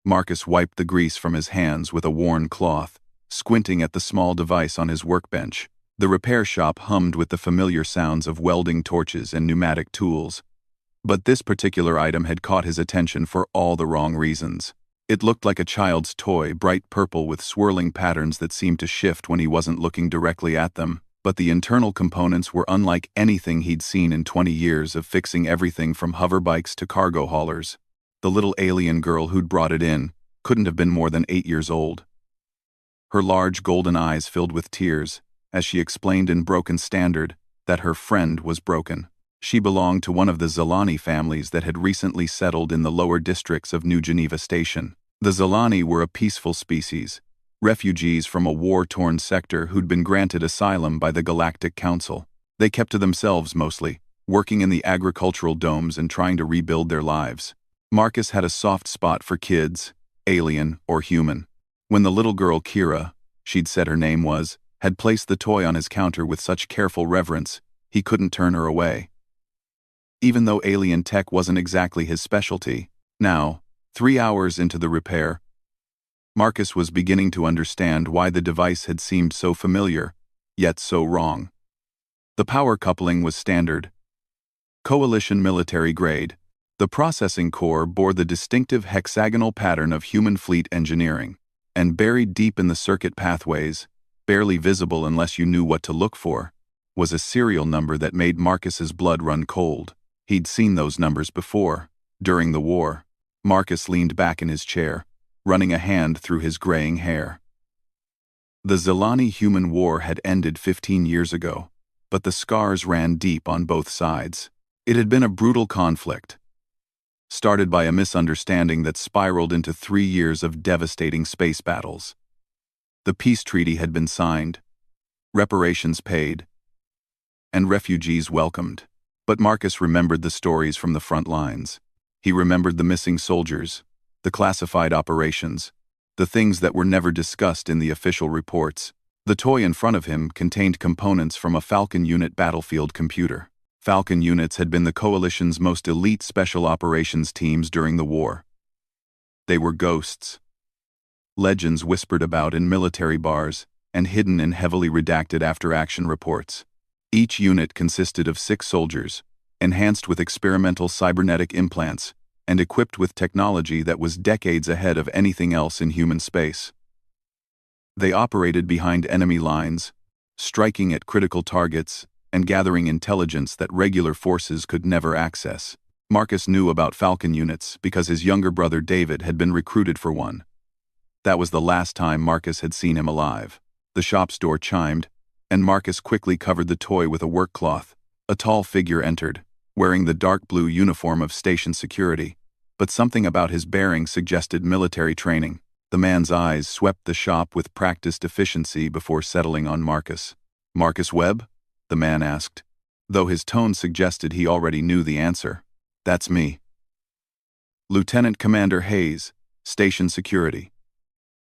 Marcus wiped the grease from his hands with a worn cloth, squinting at the small device on his workbench. The repair shop hummed with the familiar sounds of welding torches and pneumatic tools. But this particular item had caught his attention for all the wrong reasons. It looked like a child's toy, bright purple with swirling patterns that seemed to shift when he wasn't looking directly at them. But the internal components were unlike anything he'd seen in 20 years of fixing everything from hoverbikes to cargo haulers. The little alien girl who'd brought it in couldn't have been more than 8 years old. Her large golden eyes filled with tears as she explained in broken standard that her friend was broken. She belonged to one of the Zelani families that had recently settled in the lower districts of New Geneva Station. The Zelani were a peaceful species, refugees from a war-torn sector who'd been granted asylum by the Galactic Council. They kept to themselves mostly, working in the agricultural domes and trying to rebuild their lives. Marcus had a soft spot for kids, alien or human. When the little girl Kira, she'd said her name was, had placed the toy on his counter with such careful reverence, he couldn't turn her away. Even though alien tech wasn't exactly his specialty, now, 3 hours into the repair, Marcus was beginning to understand why the device had seemed so familiar, yet so wrong. The power coupling was standard, Coalition military grade. The processing core bore the distinctive hexagonal pattern of human fleet engineering, and buried deep in the circuit pathways, barely visible unless you knew what to look for, was a serial number that made Marcus's blood run cold. He'd seen those numbers before, during the war. Marcus leaned back in his chair, running a hand through his graying hair. The Zelani-human war had ended 15 years ago, but the scars ran deep on both sides. It had been a brutal conflict, started by a misunderstanding that spiraled into 3 years of devastating space battles. The peace treaty had been signed, reparations paid, and refugees welcomed. But Marcus remembered the stories from the front lines. He remembered the missing soldiers, the classified operations, the things that were never discussed in the official reports. The toy in front of him contained components from a Falcon unit battlefield computer. Falcon units had been the Coalition's most elite special operations teams during the war. They were ghosts. Legends whispered about in military bars and hidden in heavily redacted after-action reports. Each unit consisted of 6 soldiers, enhanced with experimental cybernetic implants, and equipped with technology that was decades ahead of anything else in human space. They operated behind enemy lines, striking at critical targets, and gathering intelligence that regular forces could never access. Marcus knew about Falcon units because his younger brother David had been recruited for one. That was the last time Marcus had seen him alive. The shop's door chimed, and Marcus quickly covered the toy with a work cloth. A tall figure entered, wearing the dark blue uniform of station security, but something about his bearing suggested military training. The man's eyes swept the shop with practiced efficiency before settling on Marcus. "Marcus Webb?" the man asked, though his tone suggested he already knew the answer. "That's me." "Lieutenant Commander Hayes, Station Security."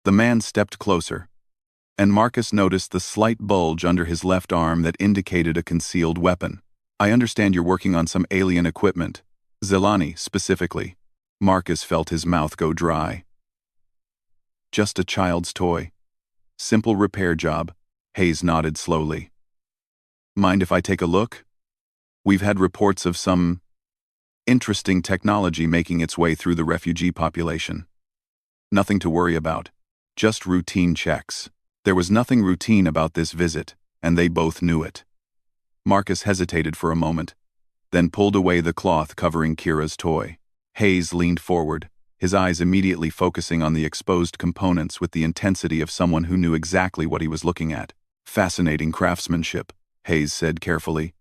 The man stepped closer, and Marcus noticed the slight bulge under his left arm that indicated a concealed weapon. "I understand you're working on some alien equipment, Zelani specifically." Marcus felt his mouth go dry. "Just a child's toy. Simple repair job," Hayes nodded slowly. "Mind if I take a look? We've had reports of some interesting technology making its way through the refugee population. Nothing to worry about, just routine checks." There was nothing routine about this visit, and they both knew it. Marcus hesitated for a moment, then pulled away the cloth covering Kira's toy. Hayes leaned forward, his eyes immediately focusing on the exposed components with the intensity of someone who knew exactly what he was looking at. "Fascinating craftsmanship," Hayes said carefully.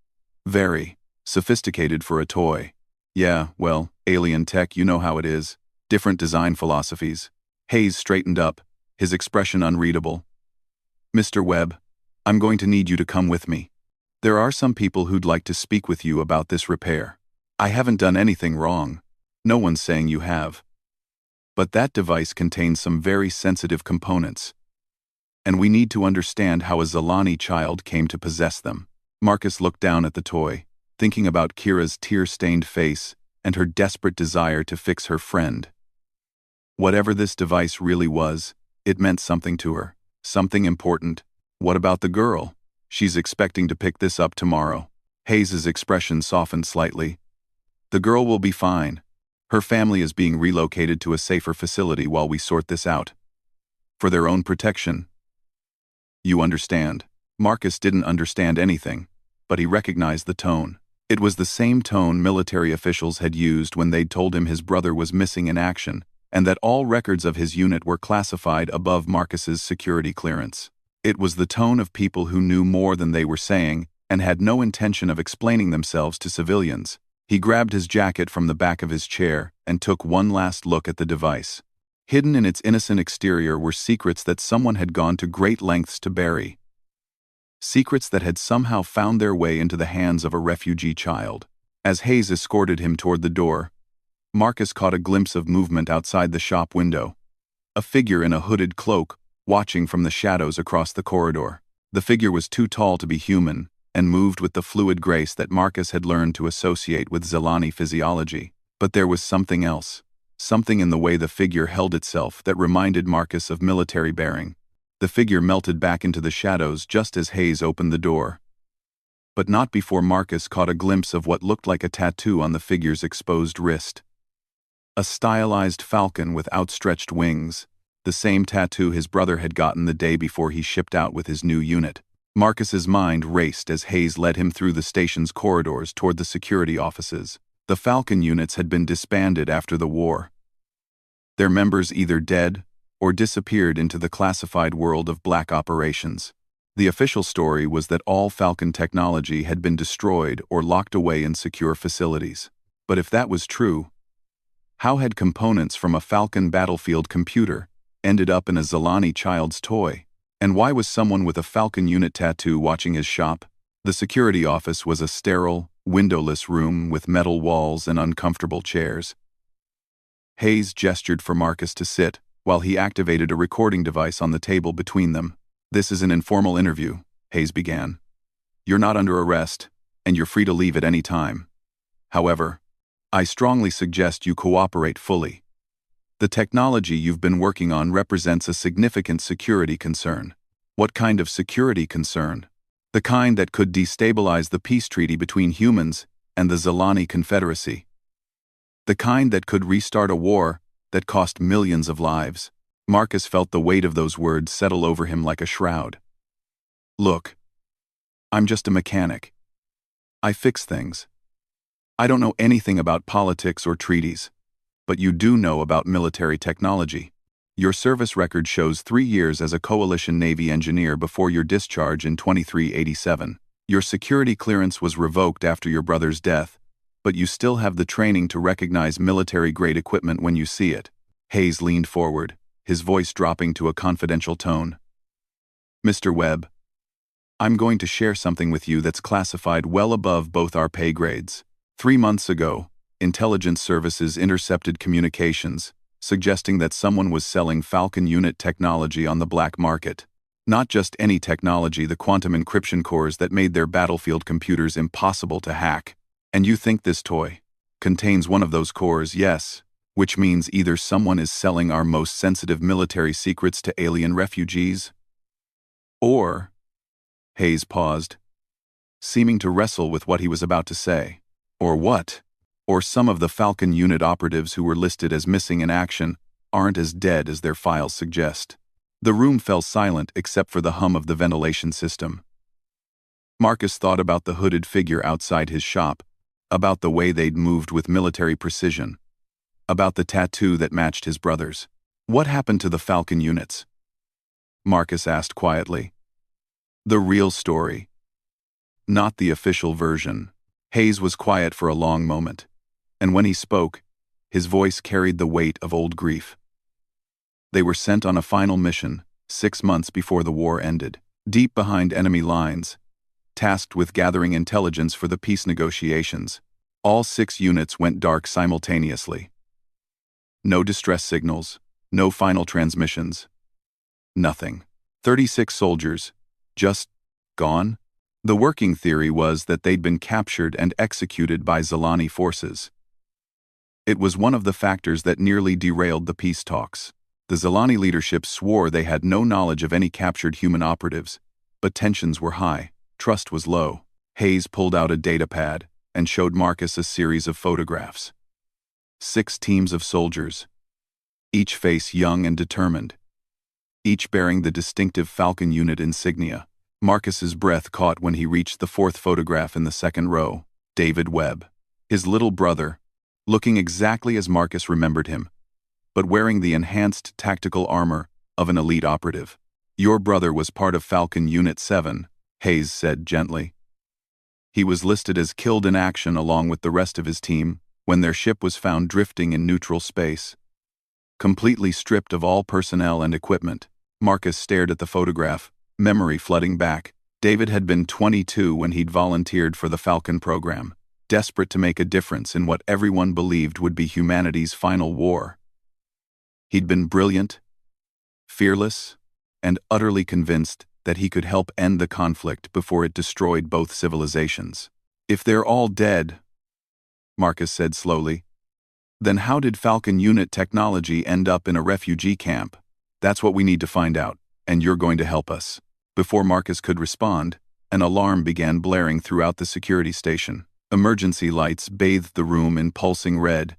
"Very sophisticated for a toy." "Yeah, well, alien tech, you know how it is. Different design philosophies." Hayes straightened up, his expression unreadable. "Mr. Webb, I'm going to need you to come with me. There are some people who'd like to speak with you about this repair. I haven't done anything wrong. No one's saying you have. But that device contains some very sensitive components, and we need to understand how a Zelani child came to possess them." Marcus looked down at the toy, thinking about Kira's tear-stained face and her desperate desire to fix her friend. Whatever this device really was, it meant something to her. Something important. What about the girl? She's expecting to pick this up tomorrow. Hayes's expression softened slightly. The girl will be fine. Her family is being relocated to a safer facility while we sort this out. For their own protection. You understand. Marcus didn't understand anything, but he recognized the tone. It was the same tone military officials had used when they'd told him his brother was missing in action, and that all records of his unit were classified above Marcus's security clearance. It was the tone of people who knew more than they were saying and had no intention of explaining themselves to civilians. He grabbed his jacket from the back of his chair and took one last look at the device. Hidden in its innocent exterior were secrets that someone had gone to great lengths to bury. Secrets that had somehow found their way into the hands of a refugee child. As Hayes escorted him toward the door, Marcus caught a glimpse of movement outside the shop window. A figure in a hooded cloak, watching from the shadows across the corridor. The figure was too tall to be human, and moved with the fluid grace that Marcus had learned to associate with Zelani physiology. But there was something else. Something in the way the figure held itself that reminded Marcus of military bearing. The figure melted back into the shadows just as Hayes opened the door. But not before Marcus caught a glimpse of what looked like a tattoo on the figure's exposed wrist. A stylized falcon with outstretched wings, the same tattoo his brother had gotten the day before he shipped out with his new unit. Marcus's mind raced as Hayes led him through the station's corridors toward the security offices. The Falcon units had been disbanded after the war. Their members either dead or disappeared into the classified world of black operations. The official story was that all Falcon technology had been destroyed or locked away in secure facilities. But if that was true, how had components from a Falcon battlefield computer ended up in a Zelani child's toy? And why was someone with a Falcon unit tattoo watching his shop? The security office was a sterile, windowless room with metal walls and uncomfortable chairs. Hayes gestured for Marcus to sit, while he activated a recording device on the table between them. "This is an informal interview," Hayes began. "You're not under arrest, and you're free to leave at any time. However, I strongly suggest you cooperate fully. The technology you've been working on represents a significant security concern." "What kind of security concern?" "The kind that could destabilize the peace treaty between humans and the Zelani Confederacy. The kind that could restart a war that cost millions of lives." Marcus felt the weight of those words settle over him like a shroud. "Look, I'm just a mechanic. I fix things. I don't know anything about politics or treaties, but you do know about military technology. Your service record shows 3 years as a Coalition Navy engineer before your discharge in 2387. Your security clearance was revoked after your brother's death, but you still have the training to recognize military-grade equipment when you see it." Hayes leaned forward, his voice dropping to a confidential tone. "Mr. Webb, I'm going to share something with you that's classified well above both our pay grades. 3 months ago, intelligence services intercepted communications, suggesting that someone was selling Falcon unit technology on the black market. Not just any technology, the quantum encryption cores that made their battlefield computers impossible to hack. And you think this toy contains one of those cores? Yes. Which means either someone is selling our most sensitive military secrets to alien refugees, or..." Hayes paused, seeming to wrestle with what he was about to say. "Or what? Or some of the Falcon unit operatives who were listed as missing in action aren't as dead as their files suggest." The room fell silent except for the hum of the ventilation system. Marcus thought about the hooded figure outside his shop, about the way they'd moved with military precision, about the tattoo that matched his brother's. "What happened to the Falcon units?" Marcus asked quietly. "The real story, not the official version." Hayes was quiet for a long moment, and when he spoke, his voice carried the weight of old grief. "They were sent on a final mission 6 months before the war ended, deep behind enemy lines, tasked with gathering intelligence for the peace negotiations. All 6 units went dark simultaneously. No distress signals, no final transmissions. Nothing. 36 soldiers, just gone. The working theory was that they'd been captured and executed by Zelani forces. It was one of the factors that nearly derailed the peace talks. The Zilani leadership swore they had no knowledge of any captured human operatives, but tensions were high, trust was low. Hayes pulled out a datapad and showed Marcus a series of photographs. 6 teams of soldiers, each face young and determined, each bearing the distinctive Falcon unit insignia. Marcus's breath caught when he reached the 4th photograph in the 2nd row. David Webb, his little brother, looking exactly as Marcus remembered him, but wearing the enhanced tactical armor of an elite operative. "Your brother was part of Falcon Unit 7, Hayes said gently. "He was listed as killed in action along with the rest of his team when their ship was found drifting in neutral space. Completely stripped of all personnel and equipment." Marcus stared at the photograph, memory flooding back. David had been 22 when he'd volunteered for the Falcon program, desperate to make a difference in what everyone believed would be humanity's final war. He'd been brilliant, fearless, and utterly convinced that he could help end the conflict before it destroyed both civilizations. "If they're all dead," Marcus said slowly, "then how did Falcon unit technology end up in a refugee camp? That's what we need to find out, and you're going to help us." Before Marcus could respond, an alarm began blaring throughout the security station. Emergency lights bathed the room in pulsing red,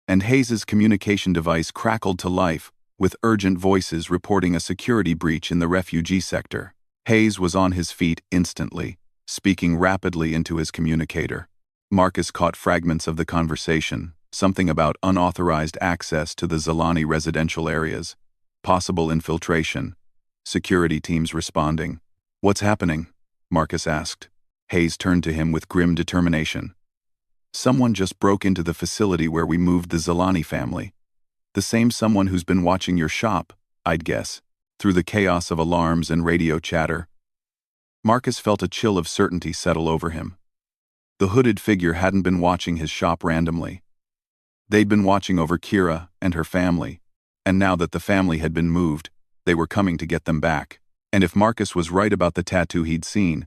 and Hayes's communication device crackled to life with urgent voices reporting a security breach in the refugee sector. Hayes was on his feet instantly, speaking rapidly into his communicator. Marcus caught fragments of the conversation, something about unauthorized access to the Zilani residential areas, possible infiltration, security teams responding. "What's happening?" Marcus asked. Hayes turned to him with grim determination. "Someone just broke into the facility where we moved the Zilani family. The same someone who's been watching your shop, I'd guess." Through the chaos of alarms and radio chatter, Marcus felt a chill of certainty settle over him. The hooded figure hadn't been watching his shop randomly. They'd been watching over Kira and her family, and now that the family had been moved, they were coming to get them back. And if Marcus was right about the tattoo he'd seen,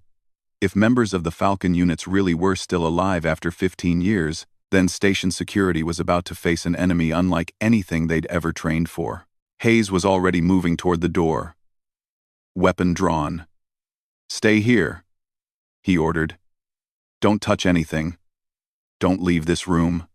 if members of the Falcon units really were still alive after 15 years, then station security was about to face an enemy unlike anything they'd ever trained for. Hayes was already moving toward the door, weapon drawn. "Stay here," he ordered. "Don't touch anything. Don't leave this room."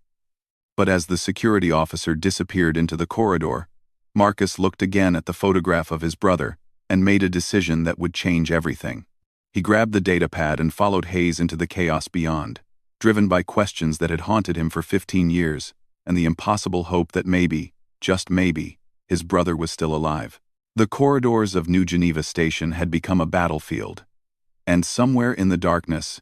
But as the security officer disappeared into the corridor, Marcus looked again at the photograph of his brother and made a decision that would change everything. He grabbed the datapad and followed Hayes into the chaos beyond, driven by questions that had haunted him for 15 years and the impossible hope that maybe, just maybe, his brother was still alive. The corridors of New Geneva Station had become a battlefield, and somewhere in the darkness,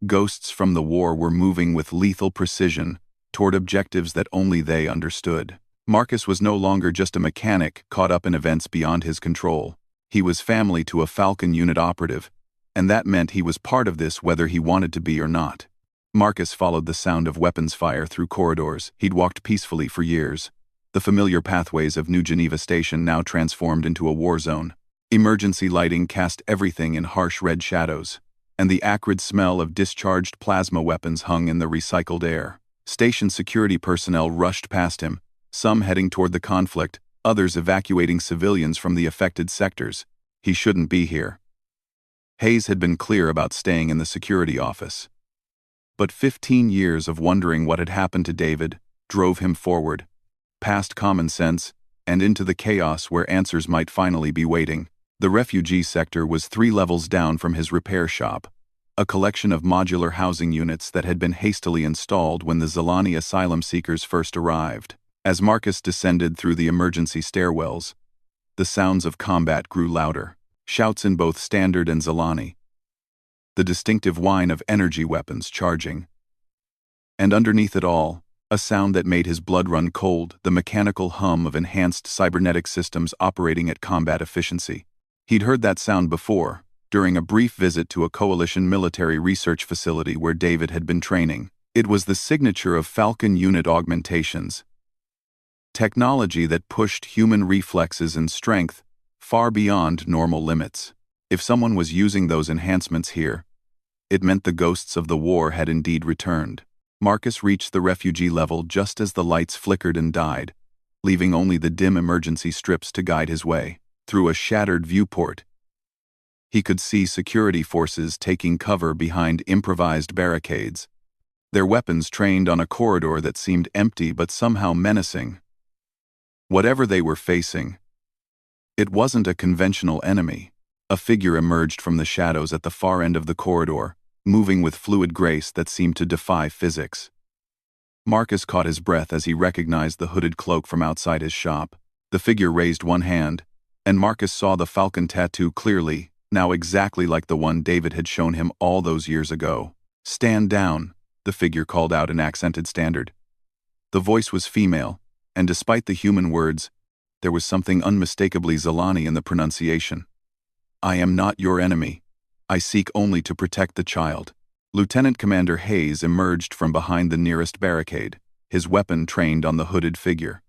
ghosts from the war were moving with lethal precision toward objectives that only they understood. Marcus was no longer just a mechanic caught up in events beyond his control. He was family to a Falcon unit operative, and that meant he was part of this whether he wanted to be or not. Marcus followed the sound of weapons fire through corridors he'd walked peacefully for years. The familiar pathways of New Geneva Station now transformed into a war zone. Emergency lighting cast everything in harsh red shadows, and the acrid smell of discharged plasma weapons hung in the recycled air. Station security personnel rushed past him, some heading toward the conflict, others evacuating civilians from the affected sectors. He shouldn't be here. Hayes had been clear about staying in the security office. But 15 years of wondering what had happened to David drove him forward, past common sense, and into the chaos where answers might finally be waiting. The refugee sector was 3 levels down from his repair shop, a collection of modular housing units that had been hastily installed when the Zilani asylum seekers first arrived. As Marcus descended through the emergency stairwells, the sounds of combat grew louder, shouts in both Standard and Zilani, the distinctive whine of energy weapons charging. And underneath it all, a sound that made his blood run cold, the mechanical hum of enhanced cybernetic systems operating at combat efficiency. He'd heard that sound before, during a brief visit to a coalition military research facility where David had been training. It was the signature of Falcon unit augmentations, technology that pushed human reflexes and strength far beyond normal limits. If someone was using those enhancements here, it meant the ghosts of the war had indeed returned. Marcus reached the refugee level just as the lights flickered and died, leaving only the dim emergency strips to guide his way. Through a shattered viewport, he could see security forces taking cover behind improvised barricades, their weapons trained on a corridor that seemed empty but somehow menacing. Whatever they were facing, it wasn't a conventional enemy. A figure emerged from the shadows at the far end of the corridor, moving with fluid grace that seemed to defy physics. Marcus caught his breath as he recognized the hooded cloak from outside his shop. The figure raised one hand, and Marcus saw the Falcon tattoo clearly, now exactly like the one David had shown him all those years ago. "Stand down," the figure called out in accented standard. The voice was female, and despite the human words, there was something unmistakably Zalani in the pronunciation. "I am not your enemy. I seek only to protect the child." Lieutenant Commander Hayes emerged from behind the nearest barricade, his weapon trained on the hooded figure.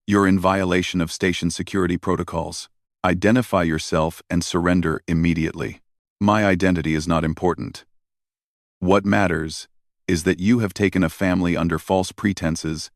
"You're in violation of station security protocols. Identify yourself and surrender immediately." "My identity is not important. What matters is that you have taken a family under false pretenses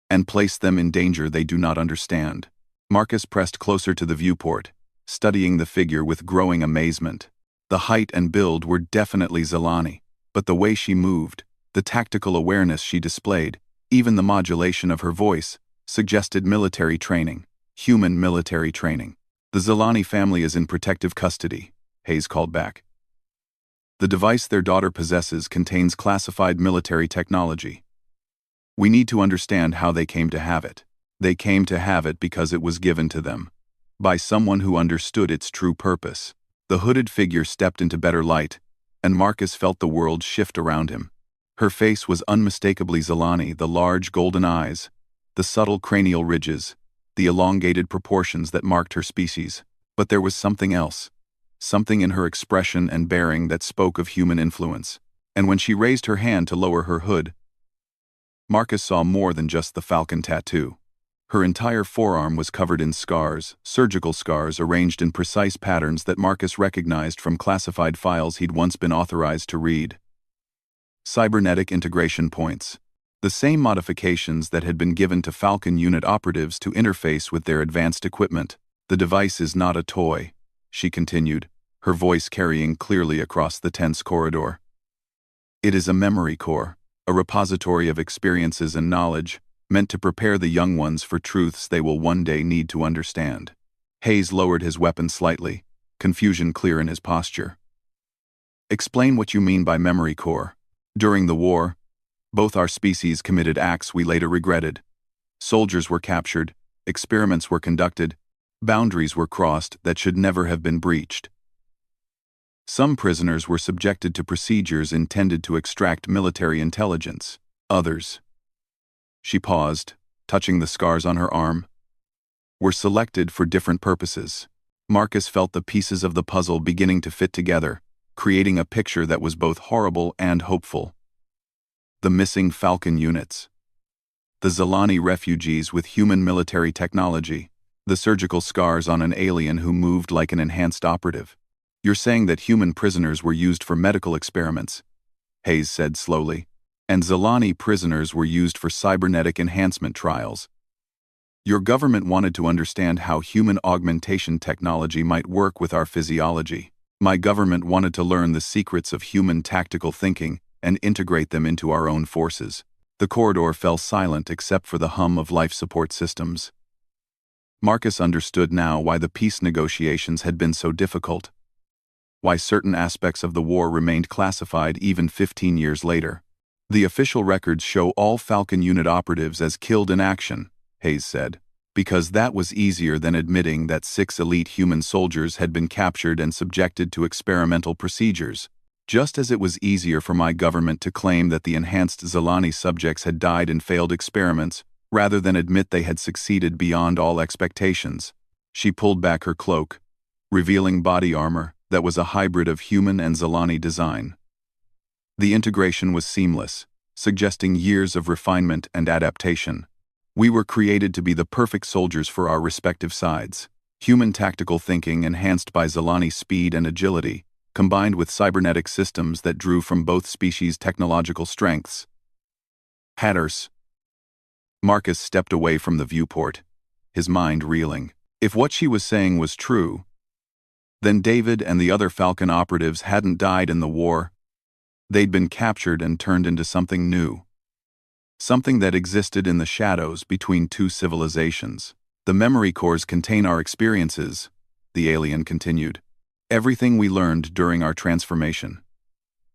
and placed them in danger they do not understand." Marcus pressed closer to the viewport, studying the figure with growing amazement. The height and build were definitely Zalani, but the way she moved, the tactical awareness she displayed, even the modulation of her voice, suggested military training, human military training. "The Zalani family is in protective custody," Hayes called back. "The device their daughter possesses contains classified military technology. We need to understand how they came to have it. They came to have it because it was given to them, by someone who understood its true purpose." The hooded figure stepped into better light, and Marcus felt the world shift around him. Her face was unmistakably Zalani, the large golden eyes, the subtle cranial ridges, the elongated proportions that marked her species. But there was something else, something in her expression and bearing that spoke of human influence. And when she raised her hand to lower her hood, Marcus saw more than just the Falcon tattoo. Her entire forearm was covered in scars, surgical scars arranged in precise patterns that Marcus recognized from classified files he'd once been authorized to read. Cybernetic integration points. The same modifications that had been given to Falcon unit operatives to interface with their advanced equipment. "The device is not a toy," she continued, her voice carrying clearly across the tense corridor. "It is a memory core, a repository of experiences and knowledge, meant to prepare the young ones for truths they will one day need to understand." Hayes lowered his weapon slightly, confusion clear in his posture. "Explain what you mean by memory core." "During the war, both our species committed acts we later regretted. Soldiers were captured, experiments were conducted, boundaries were crossed that should never have been breached. Some prisoners were subjected to procedures intended to extract military intelligence. Others," she paused, touching the scars on her arm, "were selected for different purposes." Marcus felt the pieces of the puzzle beginning to fit together, creating a picture that was both horrible and hopeful. The missing Falcon units, the Zalani refugees with human military technology, the surgical scars on an alien who moved like an enhanced operative. "You're saying that human prisoners were used for medical experiments," Hayes said slowly, "and Zalani prisoners were used for cybernetic enhancement trials. Your government wanted to understand how human augmentation technology might work with our physiology. My government wanted to learn the secrets of human tactical thinking and integrate them into our own forces." The corridor fell silent except for the hum of life support systems. Marcus understood now why the peace negotiations had been so difficult, why certain aspects of the war remained classified even 15 years later. "The official records show all Falcon unit operatives as killed in action," Hayes said, "because that was easier than admitting that 6 elite human soldiers had been captured and subjected to experimental procedures. Just as it was easier for my government to claim that the enhanced Zalani subjects had died in failed experiments, rather than admit they had succeeded beyond all expectations." She pulled back her cloak, revealing body armor that was a hybrid of human and Zalani design. The integration was seamless, suggesting years of refinement and adaptation. "We were created to be the perfect soldiers for our respective sides. Human tactical thinking enhanced by Zalani speed and agility, combined with cybernetic systems that drew from both species' technological strengths. Hatters. Marcus stepped away from the viewport, his mind reeling. If what she was saying was true, then David and the other Falcon operatives hadn't died in the war. They'd been captured and turned into something new. Something that existed in the shadows between two civilizations. The memory cores contain our experiences, the alien continued. Everything we learned during our transformation.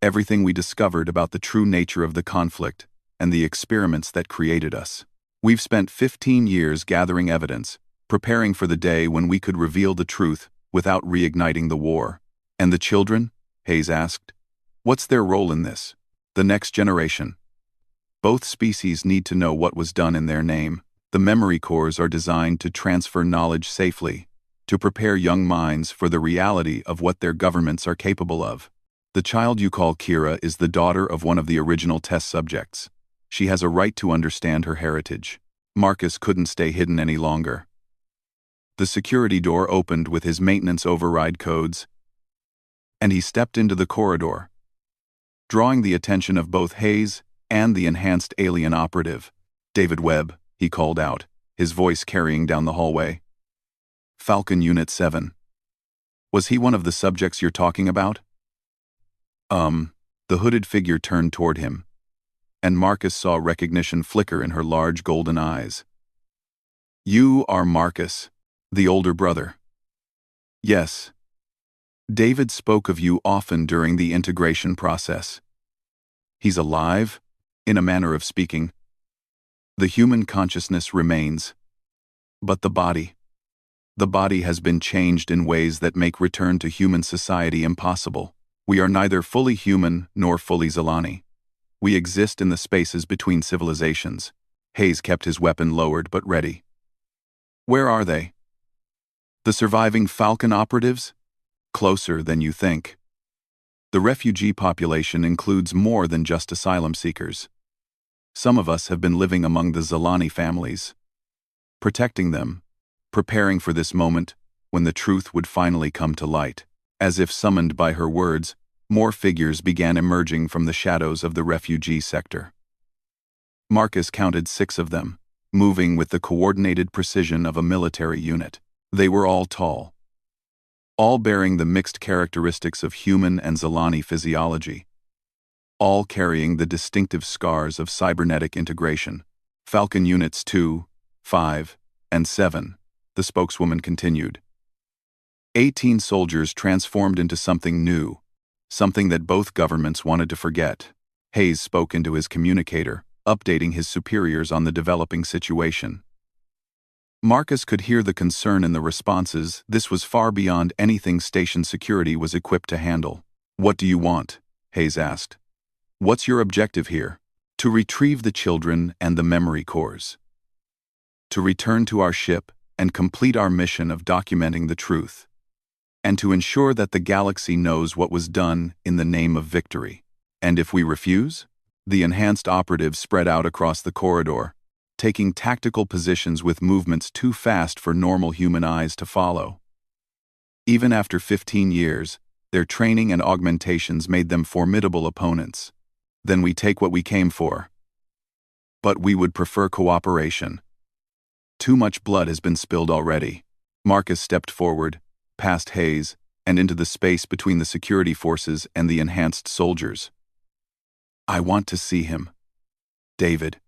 Everything we discovered about the true nature of the conflict and the experiments that created us. We've spent 15 years gathering evidence, preparing for the day when we could reveal the truth without reigniting the war. And the children? Hayes asked. What's their role in this? The next generation. Both species need to know what was done in their name. The memory cores are designed to transfer knowledge safely, to prepare young minds for the reality of what their governments are capable of. The child you call Kira is the daughter of one of the original test subjects. She has a right to understand her heritage. Marcus couldn't stay hidden any longer. The security door opened with his maintenance override codes, and he stepped into the corridor, drawing the attention of both Hayes and the enhanced alien operative. David Webb, he called out, his voice carrying down the hallway. Falcon Unit 7. Was he one of the subjects you're talking about? The hooded figure turned toward him, and Marcus saw recognition flicker in her large golden eyes. You are Marcus, the older brother. Yes. David spoke of you often during the integration process. He's alive, in a manner of speaking. The human consciousness remains. But the body has been changed in ways that make return to human society impossible. We are neither fully human nor fully Zilani. We exist in the spaces between civilizations. Hayes kept his weapon lowered but ready. Where are they? The surviving Falcon operatives? Closer than you think. The refugee population includes more than just asylum seekers. Some of us have been living among the Zilani families, protecting them, preparing for this moment when the truth would finally come to light. As if summoned by her words, more figures began emerging from the shadows of the refugee sector. Marcus counted 6 of them, moving with the coordinated precision of a military unit. They were all tall, all bearing the mixed characteristics of human and Zilani physiology, all carrying the distinctive scars of cybernetic integration. Falcon Units 2, 5, and 7, the spokeswoman continued. 18 soldiers transformed into something new, something that both governments wanted to forget. Hayes spoke into his communicator, updating his superiors on the developing situation. Marcus could hear the concern in the responses. This was far beyond anything station security was equipped to handle. What do you want? Hayes asked. What's your objective here? To retrieve the children and the memory cores. To return to our ship and complete our mission of documenting the truth. And to ensure that the galaxy knows what was done in the name of victory. And if we refuse? The enhanced operatives spread out across the corridor, taking tactical positions with movements too fast for normal human eyes to follow. Even after 15 years, their training and augmentations made them formidable opponents. Then we take what we came for. But we would prefer cooperation. Too much blood has been spilled already. Marcus stepped forward, past Hayes, and into the space between the security forces and the enhanced soldiers. I want to see him. David.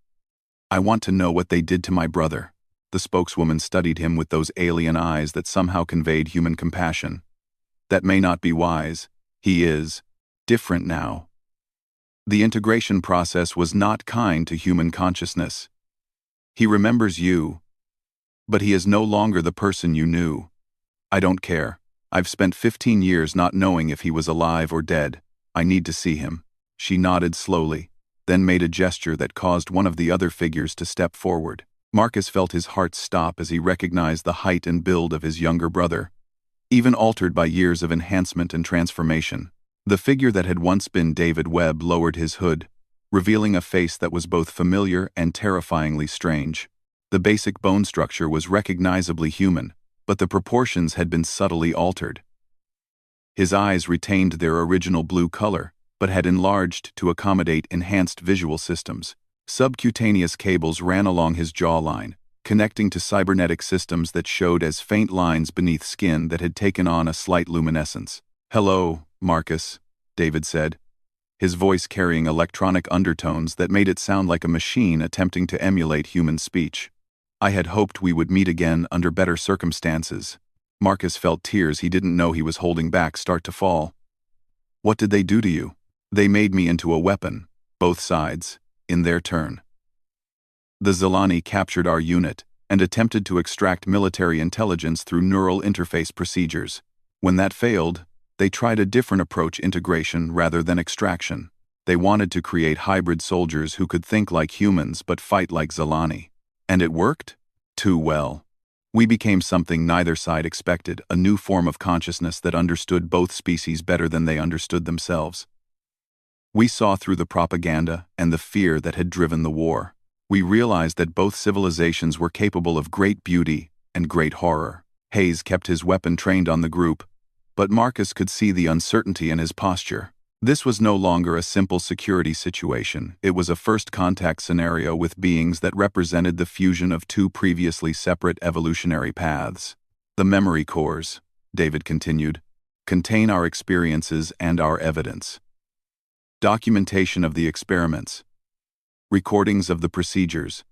I want to know what they did to my brother. The spokeswoman studied him with those alien eyes that somehow conveyed human compassion. That may not be wise. He is different now. The integration process was not kind to human consciousness. He remembers you, but he is no longer the person you knew. I don't care. I've spent 15 years not knowing if he was alive or dead. I need to see him. She nodded slowly, then made a gesture that caused one of the other figures to step forward. Marcus felt his heart stop as he recognized the height and build of his younger brother, even altered by years of enhancement and transformation. The figure that had once been David Webb lowered his hood, revealing a face that was both familiar and terrifyingly strange. The basic bone structure was recognizably human, but the proportions had been subtly altered. His eyes retained their original blue color, but had enlarged to accommodate enhanced visual systems. Subcutaneous cables ran along his jawline, connecting to cybernetic systems that showed as faint lines beneath skin that had taken on a slight luminescence. "Hello, Marcus," David said, his voice carrying electronic undertones that made it sound like a machine attempting to emulate human speech. "I had hoped we would meet again under better circumstances." Marcus felt tears he didn't know he was holding back start to fall. "What did they do to you?" "They made me into a weapon, both sides, in their turn. The Zilani captured our unit and attempted to extract military intelligence through neural interface procedures. When that failed, they tried a different approach: integration rather than extraction. They wanted to create hybrid soldiers who could think like humans but fight like Zilani. And it worked? Too well. We became something neither side expected, a new form of consciousness that understood both species better than they understood themselves. We saw through the propaganda and the fear that had driven the war. We realized that both civilizations were capable of great beauty and great horror. Hayes kept his weapon trained on the group, but Marcus could see the uncertainty in his posture. This was no longer a simple security situation. It was a first contact scenario with beings that represented the fusion of two previously separate evolutionary paths. "The memory cores," David continued, "contain our experiences and our evidence. Documentation of the experiments, recordings of the procedures,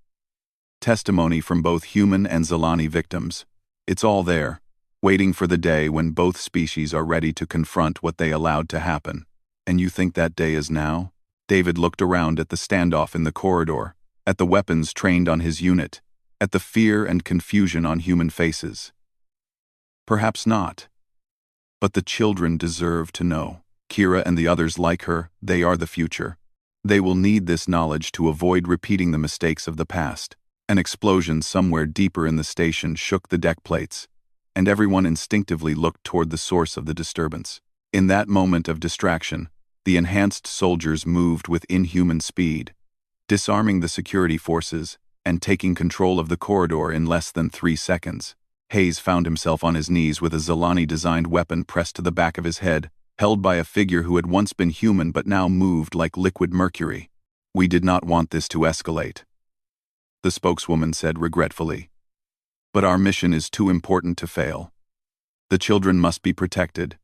testimony from both human and Zilani victims. It's all there, waiting for the day when both species are ready to confront what they allowed to happen. And you think that day is now?" David looked around at the standoff in the corridor, at the weapons trained on his unit, at the fear and confusion on human faces. Perhaps not. But the children deserve to know. Kira and the others like her, they are the future. They will need this knowledge to avoid repeating the mistakes of the past. An explosion somewhere deeper in the station shook the deck plates, and everyone instinctively looked toward the source of the disturbance. In that moment of distraction, the enhanced soldiers moved with inhuman speed, disarming the security forces and taking control of the corridor in less than 3 seconds. Hayes found himself on his knees with a Zilani-designed weapon pressed to the back of his head, held by a figure who had once been human but now moved like liquid mercury. "We did not want this to escalate," the spokeswoman said regretfully. "But our mission is too important to fail. The children must be protected,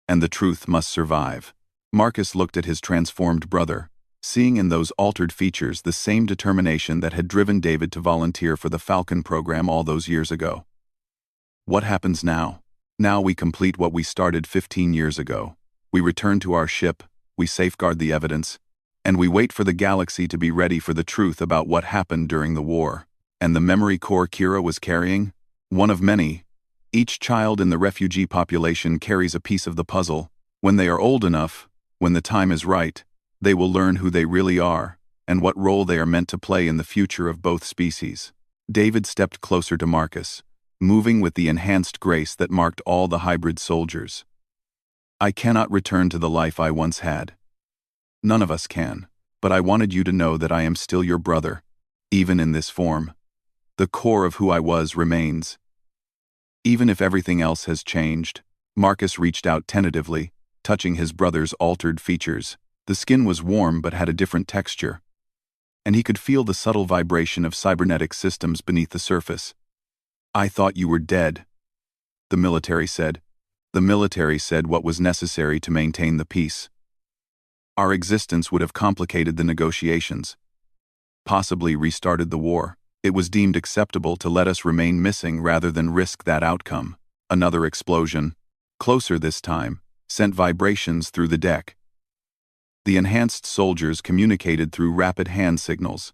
and the truth must survive." Marcus looked at his transformed brother, seeing in those altered features the same determination that had driven David to volunteer for the Falcon program all those years ago. "What happens now?" "Now we complete what we started 15 years ago. We return to our ship, we safeguard the evidence, and we wait for the galaxy to be ready for the truth about what happened during the war." And the memory core Kira was carrying? One of many. Each child in the refugee population carries a piece of the puzzle. When they are old enough, when the time is right, they will learn who they really are and what role they are meant to play in the future of both species. David stepped closer to Marcus, moving with the enhanced grace that marked all the hybrid soldiers. "I cannot return to the life I once had. None of us can, but I wanted you to know that I am still your brother, even in this form. The core of who I was remains. Even if everything else has changed." Marcus reached out tentatively, touching his brother's altered features. The skin was warm but had a different texture, and he could feel the subtle vibration of cybernetic systems beneath the surface. "I thought you were dead," the military said. "The military said what was necessary to maintain the peace. Our existence would have complicated the negotiations, possibly restarted the war. It was deemed acceptable to let us remain missing rather than risk that outcome." Another explosion, closer this time, sent vibrations through the deck. The enhanced soldiers communicated through rapid hand signals,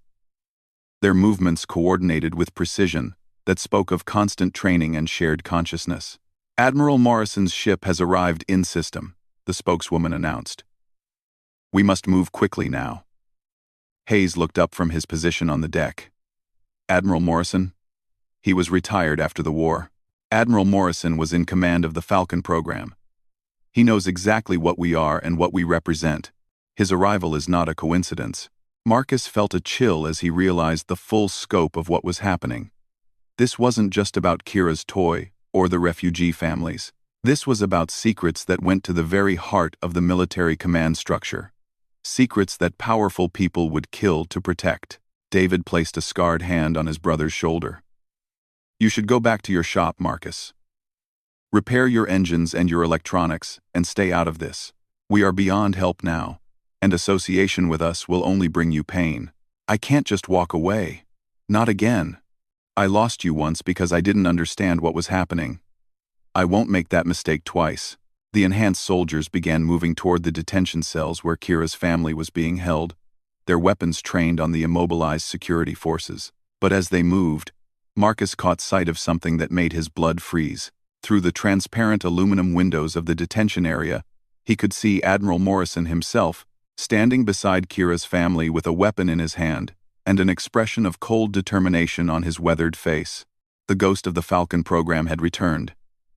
their movements coordinated with precision that spoke of constant training and shared consciousness. "Admiral Morrison's ship has arrived in system," the spokeswoman announced. "We must move quickly now." Hayes looked up from his position on the deck. "Admiral Morrison?" He was retired after the war. Admiral Morrison was in command of the Falcon program. He knows exactly what we are and what we represent. His arrival is not a coincidence. Marcus felt a chill as he realized the full scope of what was happening. This wasn't just about Kira's toy or the refugee families. This was about secrets that went to the very heart of the military command structure. Secrets that powerful people would kill to protect. David placed a scarred hand on his brother's shoulder. You should go back to your shop, Marcus. Repair your engines and your electronics, and stay out of this. We are beyond help now, and association with us will only bring you pain. I can't just walk away. Not again. I lost you once because I didn't understand what was happening. I won't make that mistake twice. The enhanced soldiers began moving toward the detention cells where Kira's family was being held, their weapons trained on the immobilized security forces. But as they moved, Marcus caught sight of something that made his blood freeze. Through the transparent aluminum windows of the detention area, he could see Admiral Morrison himself, standing beside Kira's family with a weapon in his hand and an expression of cold determination on his weathered face. The ghost of the Falcon program had returned,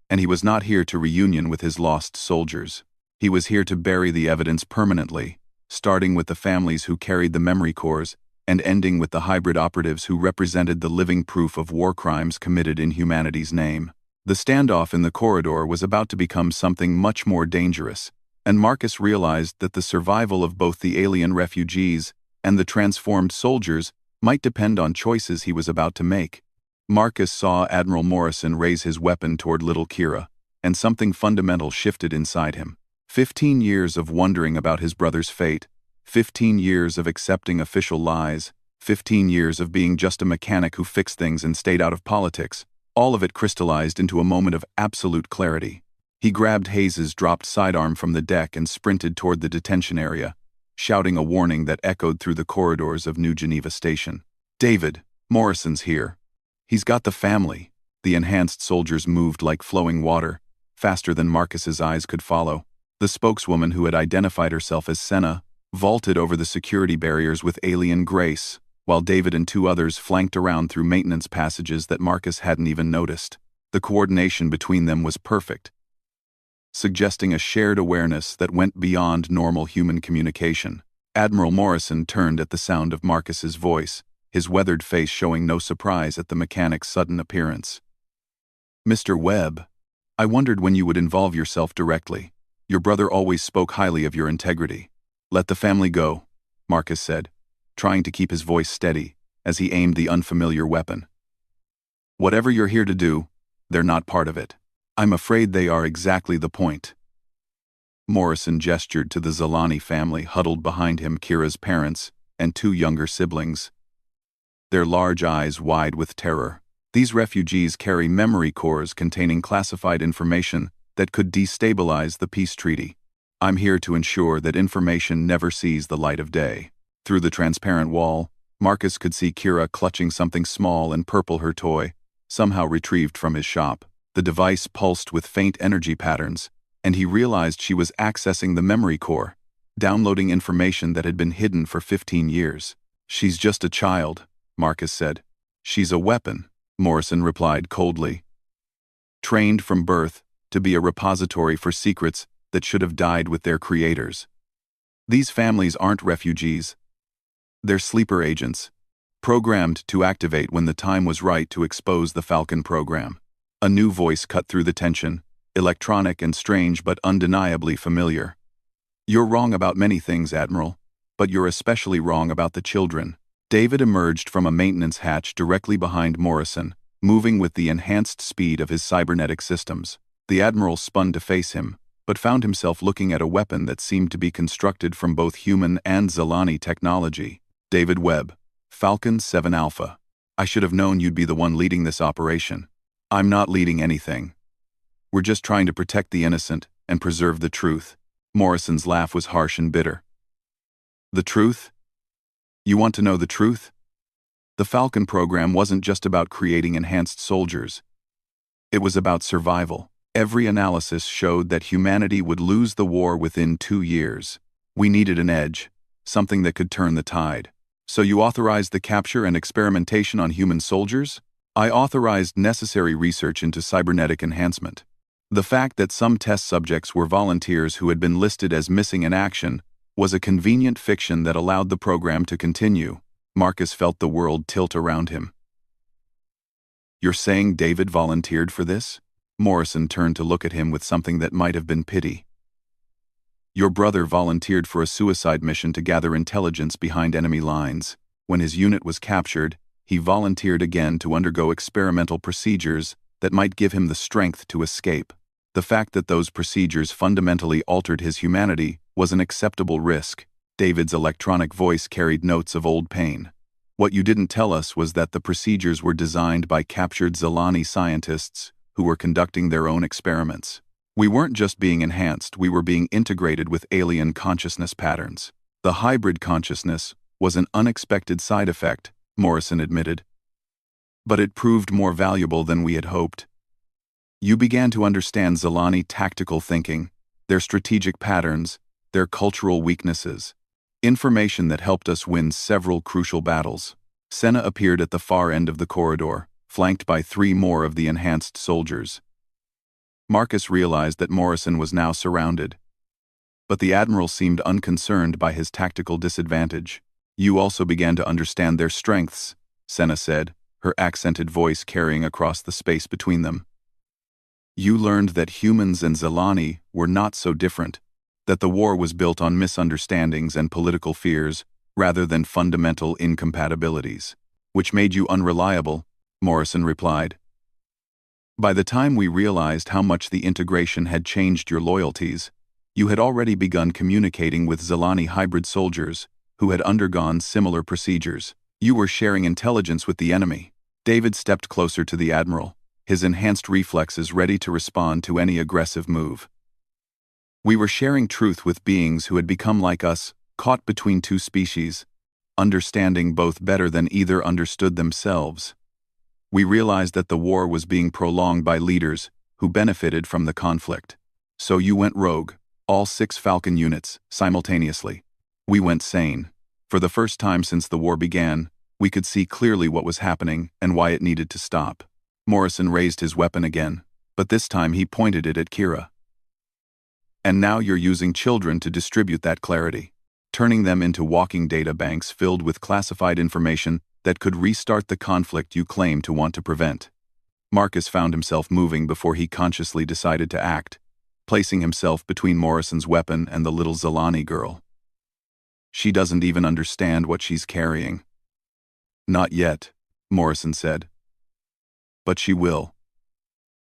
and he was not here to reunion with his lost soldiers. He was here to bury the evidence permanently, starting with the families who carried the memory cores and ending with the hybrid operatives who represented the living proof of war crimes committed in humanity's name. The standoff in the corridor was about to become something much more dangerous, and Marcus realized that the survival of both the alien refugees and the transformed soldiers might depend on choices he was about to make. Marcus saw Admiral Morrison raise his weapon toward little Kira, and something fundamental shifted inside him. 15 years of wondering about his brother's fate, 15 years of accepting official lies, 15 years of being just a mechanic who fixed things and stayed out of politics, all of it crystallized into a moment of absolute clarity. He grabbed Hayes's dropped sidearm from the deck and sprinted toward the detention area, shouting a warning that echoed through the corridors of New Geneva Station. David, Morrison's here. He's got the family. The enhanced soldiers moved like flowing water, faster than Marcus's eyes could follow. The spokeswoman, who had identified herself as Senna, vaulted over the security barriers with alien grace, while David and two others flanked around through maintenance passages that Marcus hadn't even noticed. The coordination between them was perfect, suggesting a shared awareness that went beyond normal human communication. Admiral Morrison turned at the sound of Marcus's voice, his weathered face showing no surprise at the mechanic's sudden appearance. Mr. Webb, I wondered when you would involve yourself directly. Your brother always spoke highly of your integrity. Let the family go, Marcus said, trying to keep his voice steady as he aimed the unfamiliar weapon. Whatever you're here to do, they're not part of it. I'm afraid they are exactly the point. Morrison gestured to the Zalani family huddled behind him, Kira's parents and two younger siblings, their large eyes wide with terror. These refugees carry memory cores containing classified information that could destabilize the peace treaty. I'm here to ensure that information never sees the light of day. Through the transparent wall, Marcus could see Kira clutching something small and purple, her toy, somehow retrieved from his shop. The device pulsed with faint energy patterns, and he realized she was accessing the memory core, downloading information that had been hidden for 15 years. She's just a child, Marcus said. She's a weapon, Morrison replied coldly. Trained from birth to be a repository for secrets that should have died with their creators. These families aren't refugees. They're sleeper agents, programmed to activate when the time was right to expose the Falcon program. A new voice cut through the tension, electronic and strange but undeniably familiar. You're wrong about many things, Admiral, but you're especially wrong about the children. David emerged from a maintenance hatch directly behind Morrison, moving with the enhanced speed of his cybernetic systems. The Admiral spun to face him, but found himself looking at a weapon that seemed to be constructed from both human and Zalani technology. David Webb, Falcon 7 Alpha. I should have known you'd be the one leading this operation. I'm not leading anything. We're just trying to protect the innocent and preserve the truth. Morrison's laugh was harsh and bitter. The truth? You want to know the truth? The Falcon program wasn't just about creating enhanced soldiers. It was about survival. Every analysis showed that humanity would lose the war within 2 years. We needed an edge, something that could turn the tide. So you authorized the capture and experimentation on human soldiers? I authorized necessary research into cybernetic enhancement. The fact that some test subjects were volunteers who had been listed as missing in action was a convenient fiction that allowed the program to continue. Marcus felt the world tilt around him. You're saying David volunteered for this? Morrison turned to look at him with something that might have been pity. Your brother volunteered for a suicide mission to gather intelligence behind enemy lines. When his unit was captured, he volunteered again to undergo experimental procedures that might give him the strength to escape. The fact that those procedures fundamentally altered his humanity was an acceptable risk. David's electronic voice carried notes of old pain. What you didn't tell us was that the procedures were designed by captured Zilani scientists who were conducting their own experiments. We weren't just being enhanced, we were being integrated with alien consciousness patterns. The hybrid consciousness was an unexpected side effect, Morrison admitted. But it proved more valuable than we had hoped. You began to understand Zilani tactical thinking, their strategic patterns, their cultural weaknesses. Information that helped us win several crucial battles. Senna appeared at the far end of the corridor, flanked by 3 more of the enhanced soldiers. Marcus realized that Morrison was now surrounded. But the Admiral seemed unconcerned by his tactical disadvantage. You also began to understand their strengths, Senna said, her accented voice carrying across the space between them. You learned that humans and Zilani were not so different, that the war was built on misunderstandings and political fears rather than fundamental incompatibilities. Which made you unreliable, Morrison replied. By the time we realized how much the integration had changed your loyalties, you had already begun communicating with Zilani hybrid soldiers who had undergone similar procedures. You were sharing intelligence with the enemy. David stepped closer to the Admiral, his enhanced reflexes ready to respond to any aggressive move. We were sharing truth with beings who had become like us, caught between 2 species, understanding both better than either understood themselves. We realized that the war was being prolonged by leaders who benefited from the conflict. So you went rogue, all 6 Falcon units, simultaneously. We went sane. For the first time since the war began, we could see clearly what was happening and why it needed to stop. Morrison raised his weapon again, but this time he pointed it at Kira. And now you're using children to distribute that clarity, turning them into walking data banks filled with classified information that could restart the conflict you claim to want to prevent. Marcus found himself moving before he consciously decided to act, placing himself between Morrison's weapon and the little Zilani girl. She doesn't even understand what she's carrying. Not yet, Morrison said. But she will.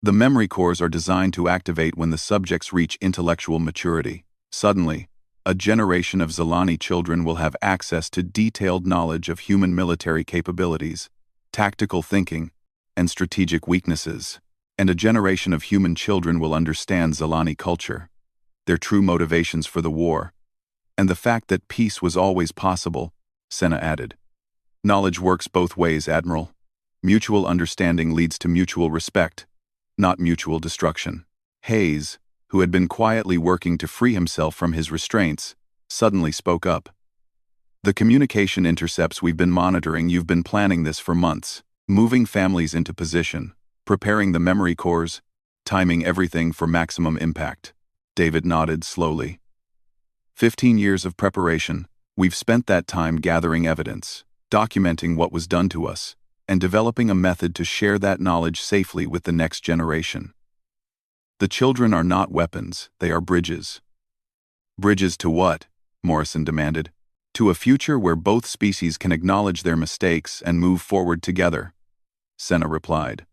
The memory cores are designed to activate when the subjects reach intellectual maturity. Suddenly, a generation of Zilani children will have access to detailed knowledge of human military capabilities, tactical thinking, and strategic weaknesses. And a generation of human children will understand Zilani culture, their true motivations for the war, and the fact that peace was always possible, Senna added. Knowledge works both ways, Admiral. Mutual understanding leads to mutual respect, not mutual destruction. Hayes, who had been quietly working to free himself from his restraints, suddenly spoke up. The communication intercepts we've been monitoring, you've been planning this for months, moving families into position, preparing the memory cores, timing everything for maximum impact. David nodded slowly. 15 years of preparation. We've spent that time gathering evidence, documenting what was done to us, and developing a method to share that knowledge safely with the next generation. The children are not weapons, they are bridges. Bridges to what? Morrison demanded. To a future where both species can acknowledge their mistakes and move forward together, Senna replied.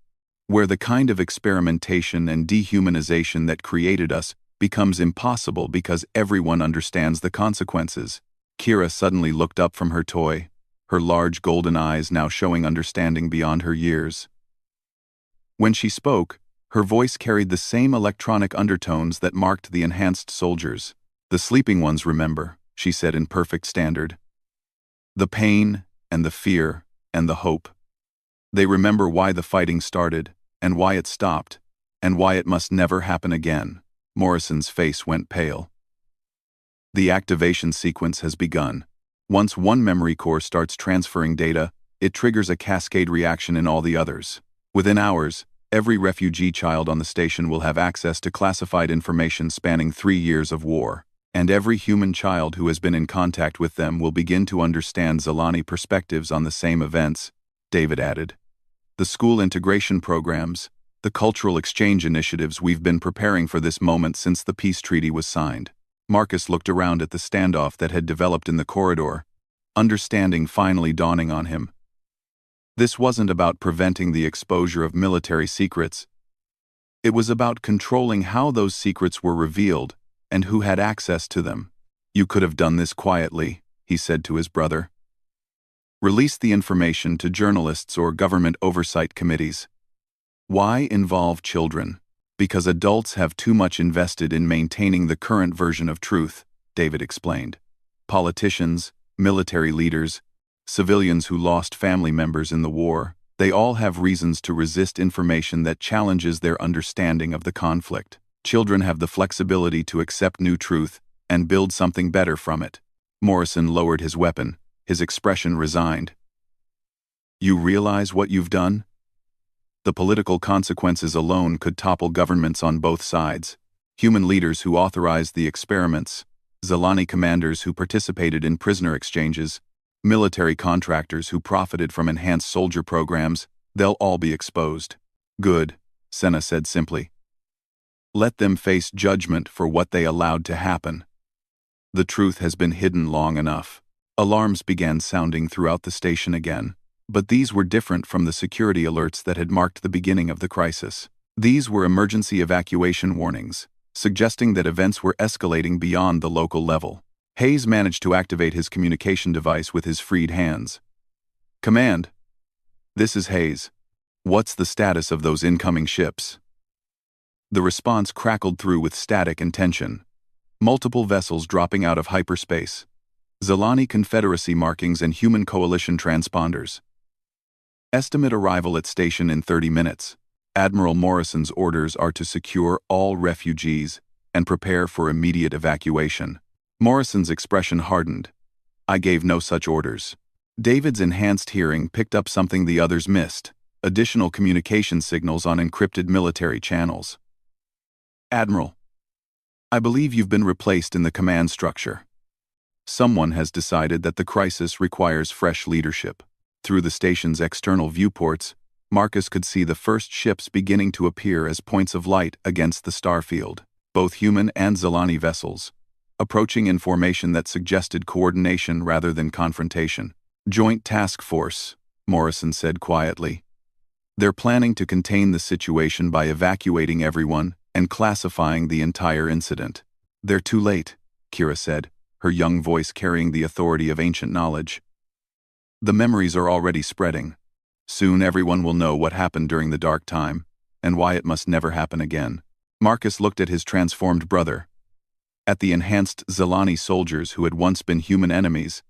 Where the kind of experimentation and dehumanization that created us becomes impossible because everyone understands the consequences. Kira suddenly looked up from her toy, her large golden eyes now showing understanding beyond her years. When she spoke, her voice carried the same electronic undertones that marked the enhanced soldiers. The sleeping ones remember, she said in perfect standard. The pain, and the fear, and the hope. They remember why the fighting started, and why it stopped, and why it must never happen again. Morrison's face went pale. The activation sequence has begun. Once one memory core starts transferring data, it triggers a cascade reaction in all the others. Within hours, every refugee child on the station will have access to classified information spanning 3 years of war, and every human child who has been in contact with them will begin to understand Zilani perspectives on the same events, David added. The school integration programs, The cultural exchange initiatives we've been preparing for this moment since the peace treaty was signed. Marcus looked around at the standoff that had developed in the corridor, understanding finally dawning on him. This wasn't about preventing the exposure of military secrets. It was about controlling how those secrets were revealed and who had access to them. You could have done this quietly, he said to his brother. Release the information to journalists or government oversight committees. Why involve children? Because adults have too much invested in maintaining the current version of truth, David explained. Politicians, military leaders, civilians who lost family members in the war, they all have reasons to resist information that challenges their understanding of the conflict. Children have the flexibility to accept new truth and build something better from it. Morrison lowered his weapon, his expression resigned. You realize what you've done? The political consequences alone could topple governments on both sides. Human leaders who authorized the experiments, Zalani commanders who participated in prisoner exchanges, military contractors who profited from enhanced soldier programs, they'll all be exposed. Good, Senna said simply. Let them face judgment for what they allowed to happen. The truth has been hidden long enough. Alarms began sounding throughout the station again. But these were different from the security alerts that had marked the beginning of the crisis. These were emergency evacuation warnings, suggesting that events were escalating beyond the local level. Hayes managed to activate his communication device with his freed hands. Command. This is Hayes. What's the status of those incoming ships? The response crackled through with static and tension. Multiple vessels dropping out of hyperspace. Zalani Confederacy markings and human coalition transponders. Estimate arrival at station in 30 minutes. Admiral Morrison's orders are to secure all refugees and prepare for immediate evacuation. Morrison's expression hardened. I gave no such orders. David's enhanced hearing picked up something the others missed, additional communication signals on encrypted military channels. Admiral, I believe you've been replaced in the command structure. Someone has decided that the crisis requires fresh leadership. Through the station's external viewports, Marcus could see the first ships beginning to appear as points of light against the starfield, both human and Zalani vessels, approaching in formation that suggested coordination rather than confrontation. Joint Task Force, Morrison said quietly. They're planning to contain the situation by evacuating everyone and classifying the entire incident. They're too late, Kira said, her young voice carrying the authority of ancient knowledge. The memories are already spreading. Soon everyone will know what happened during the dark time, and why it must never happen again. Marcus looked at his transformed brother, at the enhanced Zalani soldiers who had once been human enemies,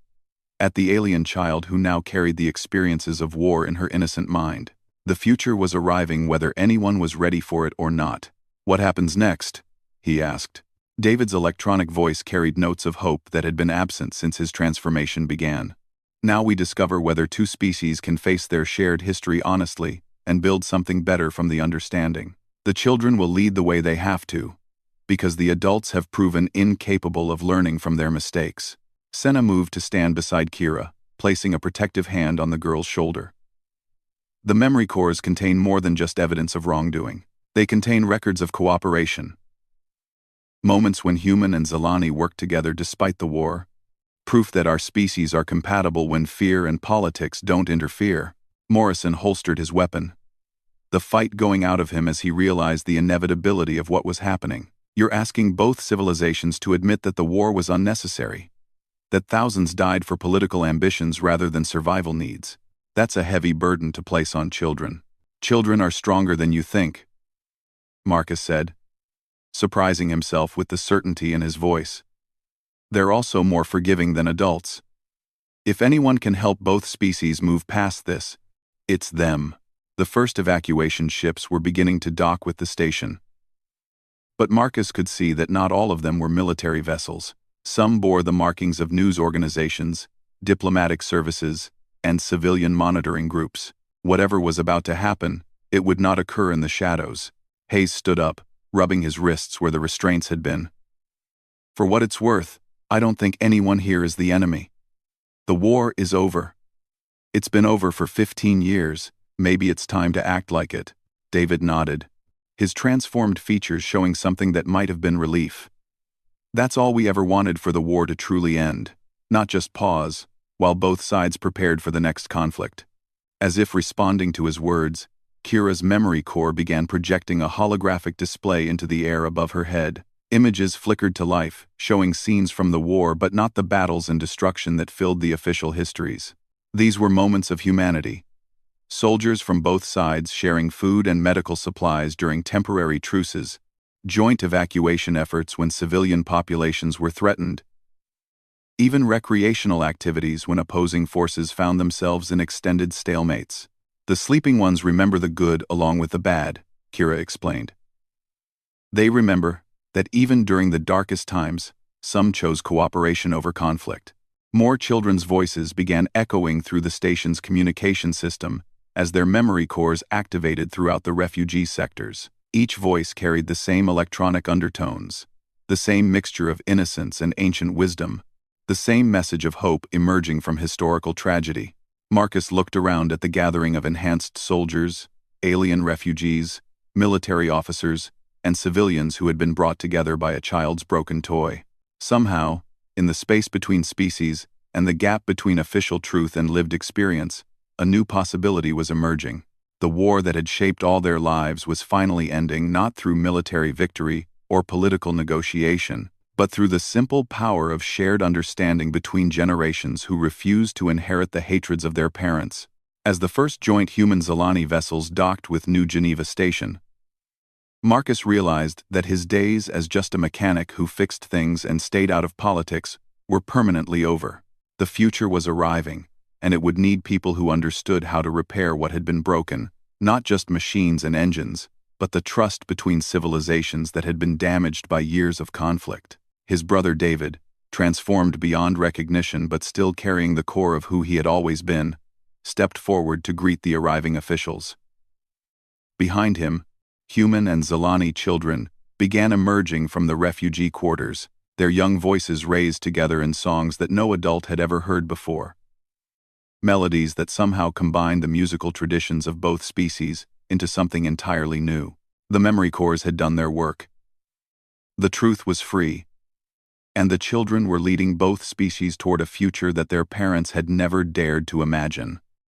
at the alien child who now carried the experiences of war in her innocent mind. The future was arriving whether anyone was ready for it or not. What happens next? He asked. David's electronic voice carried notes of hope that had been absent since his transformation began. Now we discover whether two species can face their shared history honestly and build something better from the understanding. The children will lead the way they have to, because the adults have proven incapable of learning from their mistakes. Senna moved to stand beside Kira, placing a protective hand on the girl's shoulder. The memory cores contain more than just evidence of wrongdoing. They contain records of cooperation. Moments when human and Zalani worked together despite the war. Proof that our species are compatible when fear and politics don't interfere. Morrison holstered his weapon, the fight going out of him as he realized the inevitability of what was happening. You're asking both civilizations to admit that the war was unnecessary, that thousands died for political ambitions rather than survival needs. That's a heavy burden to place on children. Children are stronger than you think, Marcus said, surprising himself with the certainty in his voice. They're also more forgiving than adults. If anyone can help both species move past this, it's them. The first evacuation ships were beginning to dock with the station. But Marcus could see that not all of them were military vessels. Some bore the markings of news organizations, diplomatic services, and civilian monitoring groups. Whatever was about to happen, it would not occur in the shadows. Hayes stood up, rubbing his wrists where the restraints had been. For what it's worth, I don't think anyone here is the enemy. The war is over. It's been over for 15 years, maybe it's time to act like it. David nodded, his transformed features showing something that might have been relief. That's all we ever wanted for the war to truly end, not just pause, while both sides prepared for the next conflict. As if responding to his words, Kira's memory core began projecting a holographic display into the air above her head. Images flickered to life, showing scenes from the war but not the battles and destruction that filled the official histories. These were moments of humanity. Soldiers from both sides sharing food and medical supplies during temporary truces, joint evacuation efforts when civilian populations were threatened, even recreational activities when opposing forces found themselves in extended stalemates. The sleeping ones remember the good along with the bad, Kira explained. They remember that even during the darkest times, some chose cooperation over conflict. More children's voices began echoing through the station's communication system as their memory cores activated throughout the refugee sectors. Each voice carried the same electronic undertones, the same mixture of innocence and ancient wisdom, the same message of hope emerging from historical tragedy. Marcus looked around at the gathering of enhanced soldiers, alien refugees, military officers, and civilians who had been brought together by a child's broken toy. Somehow, in the space between species and the gap between official truth and lived experience, a new possibility was emerging. The war that had shaped all their lives was finally ending not through military victory or political negotiation, but through the simple power of shared understanding between generations who refused to inherit the hatreds of their parents. As the first joint human-Zalani vessels docked with New Geneva Station, Marcus realized that his days as just a mechanic who fixed things and stayed out of politics were permanently over. The future was arriving, and it would need people who understood how to repair what had been broken, not just machines and engines, but the trust between civilizations that had been damaged by years of conflict. His brother David, transformed beyond recognition but still carrying the core of who he had always been, stepped forward to greet the arriving officials. Behind him, human and Zalani children began emerging from the refugee quarters, their young voices raised together in songs that no adult had ever heard before. Melodies that somehow combined the musical traditions of both species into something entirely new. The memory cores had done their work. The truth was free, and the children were leading both species toward a future that their parents had never dared to imagine.